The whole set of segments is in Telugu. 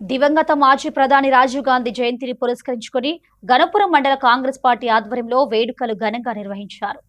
దివంగత మాజీ ప్రధాని రాజీవ్ గాంధీ జయంతిని పురస్కరించుకుని గణపురం మండల కాంగ్రెస్ పార్టీ ఆధ్వర్యంలో వేడుకలు ఘనంగా నిర్వహించారు.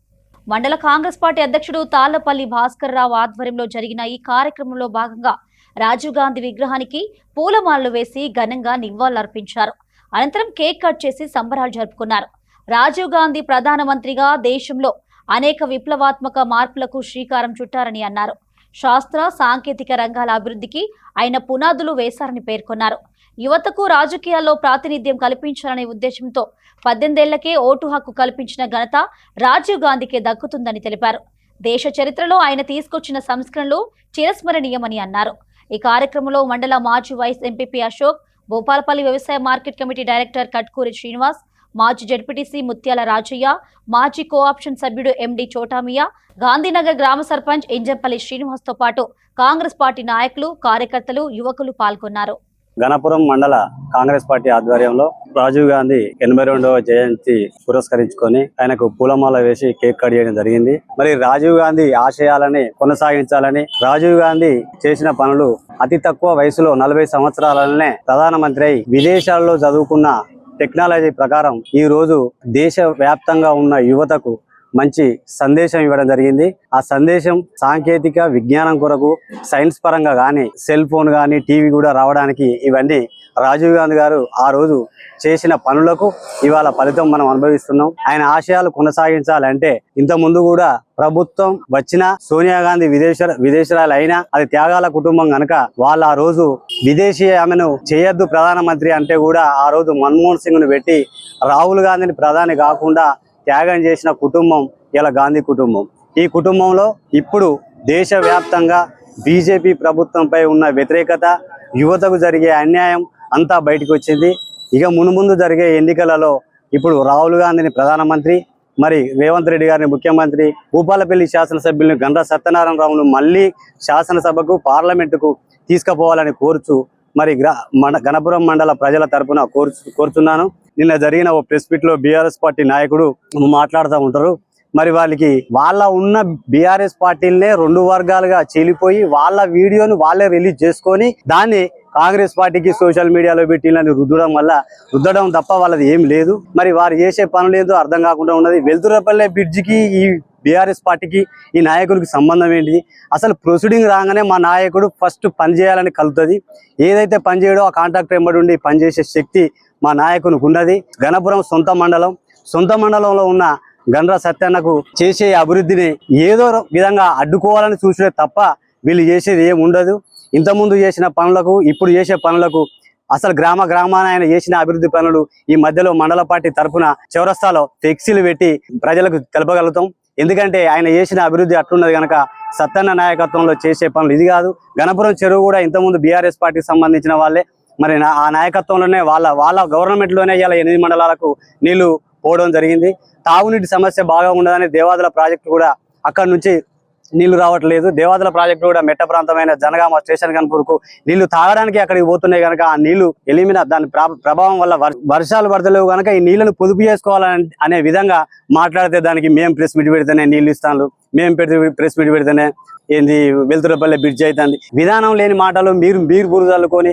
మండల కాంగ్రెస్ పార్టీ అధ్యక్షుడు తాళ్లపల్లి భాస్కర్ రావు ఆధ్వర్యంలో జరిగిన ఈ కార్యక్రమంలో భాగంగా రాజీవ్ గాంధీ విగ్రహానికి పూలమాలలు వేసి ఘనంగా నివాళులర్పించారు. అనంతరం కేక్ కట్ చేసి సంబరాలు జరుపుకున్నారు. రాజీవ్ గాంధీ ప్రధానమంత్రిగా దేశంలో అనేక విప్లవాత్మక మార్పులకు శ్రీకారం చుట్టారని అన్నారు. శాస్త్ర సాంకేతిక రంగాల అభివృద్ధికి ఆయన పునాదులు వేశారని పేర్కొన్నారు. యువతకు రాజకీయాల్లో ప్రాతినిధ్యం కల్పించాలనే ఉద్దేశంతో 18 ఏళ్లకే ఓటు హక్కు కల్పించిన ఘనత రాజీవ్ గాంధీకే దక్కుతుందని తెలిపారు. దేశ చరిత్రలో ఆయన తీసుకొచ్చిన సంస్కరణలు చిరస్మరణీయమని అన్నారు. ఈ కార్యక్రమంలో మండల మాజీ వైస్ ఎంపీపీ అశోక్, భూపాలపల్లి వ్యవసాయ market committee director Katkuri Srinivas, మాజీ జడ్పీటీసీ ముత్యాల రాజయ్య, మాజీ కోఆప్షన్ సభ్యుడు ఎండి చోటామియా, గాంధీనగర్ గ్రామ సర్పంచ్ ఇంజంపల్లి శ్రీనివాస్ తో పాటు కాంగ్రెస్ పార్టీ నాయకులు, కార్యకర్తలు, యువకులు పాల్గొన్నారు. గణపురం మండల కాంగ్రెస్ పార్టీ ఆధ్వర్యంలో రాజీవ్ గాంధీ 82వ జయంతి పురస్కరించుకొని ఆయనకు పూలమాల వేసి కేక్ కట్ చేయడం జరిగింది. మరి రాజీవ్ గాంధీ ఆశయాలని కొనసాగించాలని, రాజీవ్ గాంధీ చేసిన పనులు అతి తక్కువ వయసులో 40 సంవత్సరాలనే ప్రధానమంత్రి అయి విదేశాల్లో చదువుకున్న టెక్నాలజీ ప్రకారం ఈ రోజు దేశ వ్యాప్తంగా ఉన్న యువతకు మంచి సందేశం ఇవ్వడం జరిగింది. ఆ సందేశం సాంకేతిక విజ్ఞానం కొరకు సైన్స్ పరంగా కానీ, సెల్ ఫోన్ కానీ, టీవీ కూడా రావడానికి ఇవన్నీ రాజీవ్ గాంధీ గారు ఆ రోజు చేసిన పనులకు ఇవాళ ఫలితం మనం అనుభవిస్తున్నాం. ఆయన ఆశయాలు కొనసాగించాలంటే ఇంత ముందు కూడా ప్రభుత్వం వచ్చిన సోనియా గాంధీ విదేశీయురాలు అయినా అది త్యాగాల కుటుంబం కనుక వాళ్ళు ఆ రోజు విదేశీ ఆమెను చేయొద్దు ప్రధానమంత్రి అంటే కూడా ఆ రోజు మన్మోహన్ సింగ్ ను పెట్టి రాహుల్ గాంధీని ప్రధాని కాకుండా త్యాగం చేసిన కుటుంబం ఇలా గాంధీ కుటుంబం. ఈ కుటుంబంలో ఇప్పుడు దేశవ్యాప్తంగా బీజేపీ ప్రభుత్వంపై ఉన్న వ్యతిరేకత, యువతకు జరిగే అన్యాయం అంతా బయటకు వచ్చింది. ఇక మునుముందు జరిగే ఎన్నికలలో ఇప్పుడు రాహుల్ గాంధీని ప్రధానమంత్రి, మరి రేవంత్ రెడ్డి గారిని ముఖ్యమంత్రి, భూపాలపల్లి శాసనసభ్యులను గండ్ర సత్యనారాయణరావును మళ్ళీ శాసనసభకు, పార్లమెంటుకు తీసుకుపోవాలని కోరుచు మరి గణపురం మండల ప్రజల తరపున కోరుతున్నాను. నిన్న జరిగిన ఓ ప్రెస్ మీట్ లో బీఆర్ఎస్ పార్టీ నాయకుడు మాట్లాడుతూ ఉంటారు. మరి వాళ్ళ ఉన్న బీఆర్ఎస్ పార్టీలనే 2 వర్గాలుగా చీలిపోయి వాళ్ళ వీడియోను వాళ్ళే రిలీజ్ చేసుకొని దాన్ని కాంగ్రెస్ పార్టీకి సోషల్ మీడియాలో పెట్టినని రుద్దడం తప్ప వాళ్ళది ఏం లేదు. మరి వారు చేసే పనులు ఏందో అర్థం కాకుండా ఉన్నది. వెల్తురపల్లె బ్రిడ్జికి ఈ బీఆర్ఎస్ పార్టీకి ఈ నాయకుడికి సంబంధం ఏంటిది? అసలు ప్రొసీడింగ్ రాగానే మా నాయకుడు ఫస్ట్ పని చేయాలని కలుగుతుంది. ఏదైతే పని చేయడో ఆ కాంట్రాక్టర్ ఎంబడి ఉండి పనిచేసే శక్తి మా నాయకునికి ఉన్నది. గణపురం సొంత మండలంలో ఉన్న గండ్ర సత్యన్నకు చేసే అభివృద్ధిని ఏదో విధంగా అడ్డుకోవాలని చూసే తప్ప వీళ్ళు చేసేది ఏం ఉండదు. ఇంతకుముందు చేసిన పనులకు, ఇప్పుడు చేసే పనులకు, అసలు గ్రామాన ఆయన చేసిన అభివృద్ధి పనులు ఈ మధ్యలో మండల పార్టీ తరఫున చౌరస్తాలో ఫ్లెక్సీలు పెట్టి ప్రజలకు తెలపగలుగుతాం. ఎందుకంటే ఆయన చేసిన అభివృద్ధి అట్లున్నది కనుక సత్తన్న నాయకత్వంలో చేసే పనులు ఇది కాదు. గణపురం చెరువు కూడా ఇంతకుముందు బీఆర్ఎస్ పార్టీకి సంబంధించిన వాళ్ళే. మరి ఆ నాయకత్వంలోనే వాళ్ళ గవర్నమెంట్ లోనే ఇలా 8 మండలాలకు నీళ్లు పోవడం జరిగింది. తాగునీటి సమస్య బాగా ఉండదని దేవాదుల ప్రాజెక్టు కూడా అక్కడి నుంచి నీళ్లు రావట్లేదు. దేవాదుల ప్రాజెక్టు కూడా మెట్ట ప్రాంతమైన జనగామ స్టేషన్ కనుపూర్కు నీళ్లు తాగడానికి అక్కడికి పోతున్నాయి కనుక ఆ నీళ్లు దాని ప్రభావం వల్ల వర్షాలు పడతలేవు కనుక ఈ నీళ్లను పొదుపు చేసుకోవాలని అనే విధంగా మాట్లాడితే దానికి మేము ప్రెస్ మీట్ పెడితేనే నీళ్లు ఇస్తాను, మేము ప్రెస్ మీట్ పెడితేనే ఏంది వెల్తురపల్లె బ్రిడ్జ్ అవుతుంది. విధానం లేని మాటలు మీరు బురదల్లుకొని